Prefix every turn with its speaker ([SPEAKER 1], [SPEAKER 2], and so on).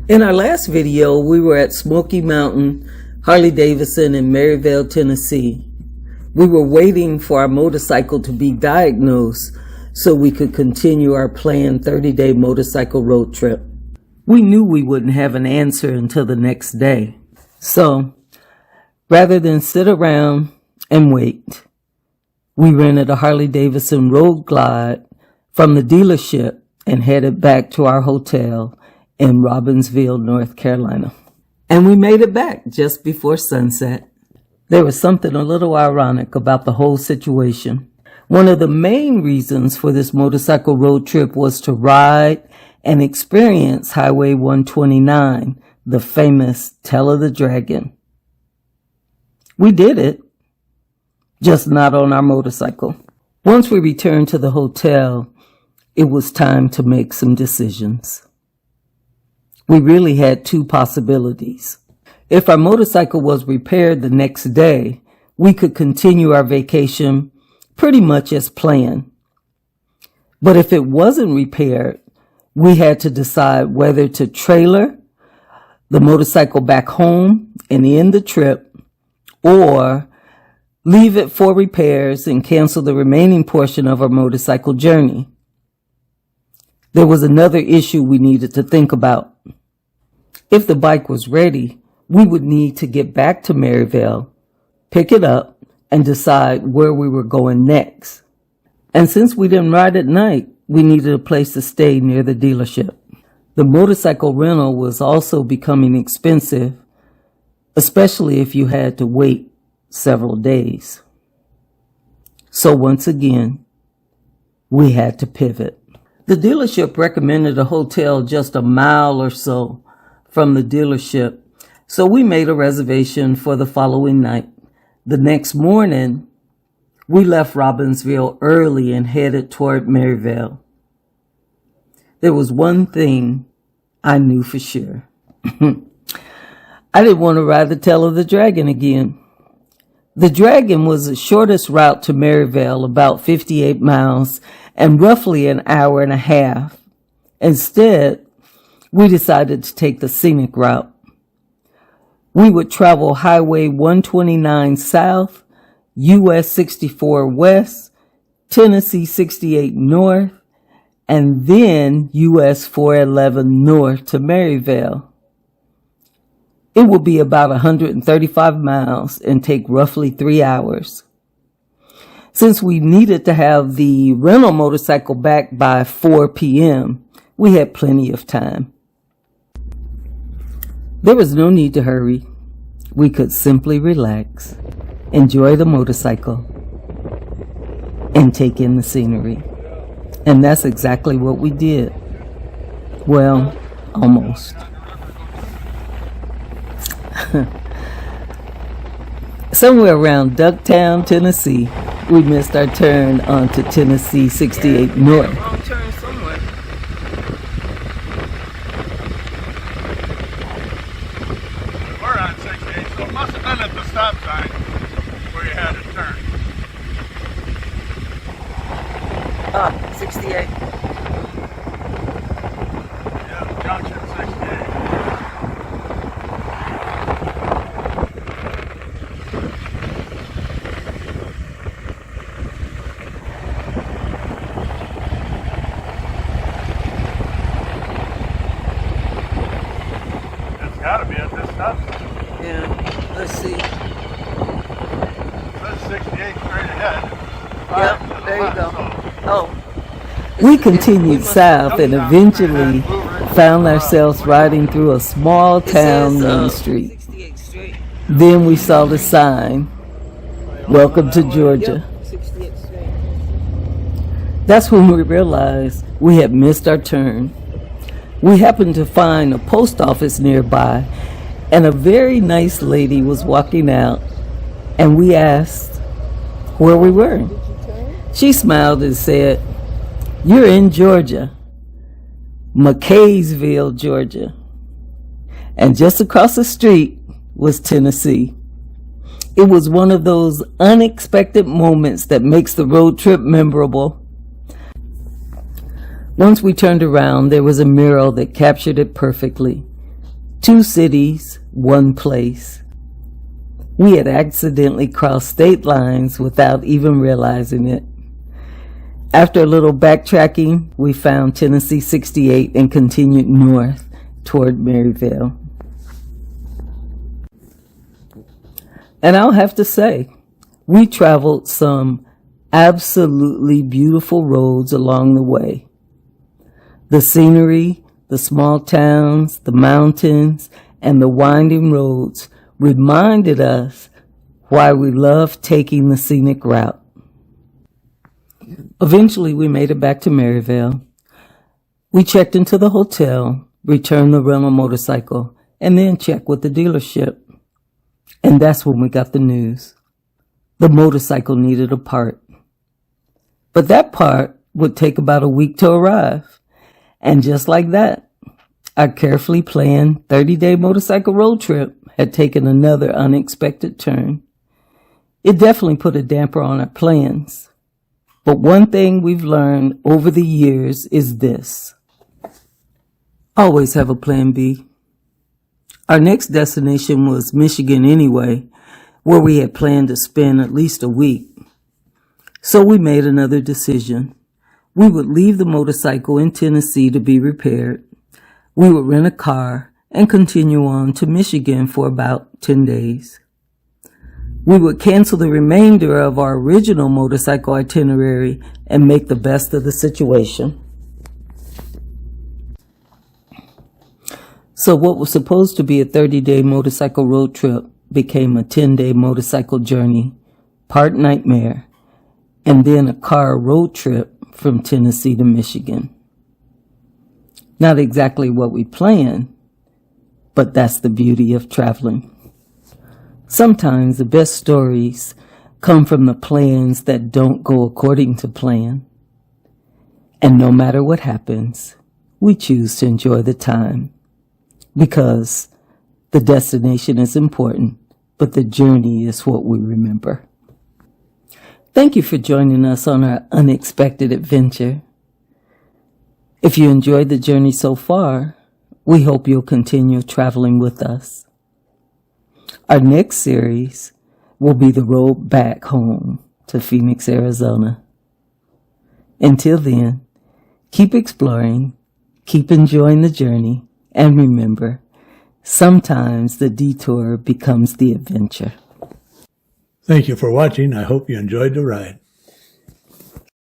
[SPEAKER 1] In our last video, we were at Smoky Mountain, Harley-Davidson in Maryville, Tennessee. We were waiting for our motorcycle to be diagnosed so we could continue our planned 30-day motorcycle road trip. We knew we wouldn't have an answer until the next day. So, rather than sit around and wait, we rented a Harley-Davidson Road Glide from the dealership and headed back to our hotel in Robbinsville, North Carolina. And we made it back just before sunset. There was something a little ironic about the whole situation. One of the main reasons for this motorcycle road trip was to ride and experience Highway 129, the famous Tail of the Dragon. We did it, just not on our motorcycle. Once we returned to the hotel, it was time to make some decisions. We really had two possibilities. If our motorcycle was repaired the next day, we could continue our vacation pretty much as planned. But if it wasn't repaired, we had to decide whether to trailer the motorcycle back home and end the trip, or leave it for repairs and cancel the remaining portion of our motorcycle journey. There was another issue we needed to think about. If the bike was ready, we would need to get back to Maryville, pick it up, and decide where we were going next. And since we didn't ride at night, we needed a place to stay near the dealership. The motorcycle rental was also becoming expensive, especially if you had to wait several days. So once again, we had to pivot. The dealership recommended a hotel just a mile or so from the dealership, so we made a reservation for the following night. The next morning, we left Robbinsville early and headed toward Maryville. There was one thing I knew for sure. I didn't want to ride the Tail of the Dragon again. The Dragon was the shortest route to Maryville, about 58 miles, and roughly an hour and a half. Instead, we decided to take the scenic route. We would travel Highway 129 South, US 64 West, Tennessee 68 North, and then US 411 North to Maryville. It would be about 135 miles and take roughly 3 hours. Since we needed to have the rental motorcycle back by 4 p.m., we had plenty of time. There was no need to hurry. We could simply relax, enjoy the motorcycle, and take in the scenery. And that's exactly what we did. Well, almost. Somewhere around Ducktown, Tennessee, we missed our turn onto Tennessee 68 North.
[SPEAKER 2] Wrong turn somewhere.
[SPEAKER 3] We're on 68, so it must have been at the stop sign where you had to turn.
[SPEAKER 2] 68.
[SPEAKER 3] Yeah, junction 68. It's got to be at this stop sign.
[SPEAKER 2] Yeah, let's see.
[SPEAKER 3] It says 68 straight ahead.
[SPEAKER 2] Yep, there you go. Oh.
[SPEAKER 1] We continued south and eventually found ourselves riding through a small town main street.
[SPEAKER 2] 68 straight.
[SPEAKER 1] Then we saw the sign, "Welcome to Georgia."
[SPEAKER 2] 68 straight.
[SPEAKER 1] That's when we realized we had missed our turn. We happened to find a post office nearby, and a very nice lady was walking out, and we asked where we were. She smiled and said, "You're in Georgia, Maryville, Georgia." And just across the street was Tennessee. It was one of those unexpected moments that makes the road trip memorable. Once we turned around, there was a mural that captured it perfectly. 2 cities, 1 place. We had accidentally crossed state lines without even realizing it. After a little backtracking, we found Tennessee 68 and continued north toward Maryville. And I'll have to say, we traveled some absolutely beautiful roads along the way. The scenery, the small towns, the mountains, and the winding roads reminded us why we love taking the scenic route. Eventually, we made it back to Maryville. We checked into the hotel, returned the rental motorcycle, and then checked with the dealership. And that's when we got the news. The motorcycle needed a part. But that part would take about a week to arrive. And just like that, our carefully planned 30-day motorcycle road trip had taken another unexpected turn. It definitely put a damper on our plans. But one thing we've learned over the years is this: always have a plan B. Our next destination was Michigan anyway, where we had planned to spend at least a week. So we made another decision. We would leave the motorcycle in Tennessee to be repaired. We would rent a car and continue on to Michigan for about 10 days. We would cancel the remainder of our original motorcycle itinerary and make the best of the situation. So what was supposed to be a 30-day motorcycle road trip became a 10-day motorcycle journey, part nightmare, and then a car road trip from Tennessee to Michigan. Not exactly what we planned, but that's the beauty of traveling. Sometimes the best stories come from the plans that don't go according to plan. And no matter what happens, we choose to enjoy the time. Because the destination is important, but the journey is what we remember. Thank you for joining us on our unexpected adventure. If you enjoyed the journey so far, we hope you'll continue traveling with us. Our next series will be the road back home to Phoenix, Arizona. Until then, keep exploring, keep enjoying the journey, and remember, sometimes the detour becomes the adventure.
[SPEAKER 3] Thank you for watching. I hope you enjoyed the ride.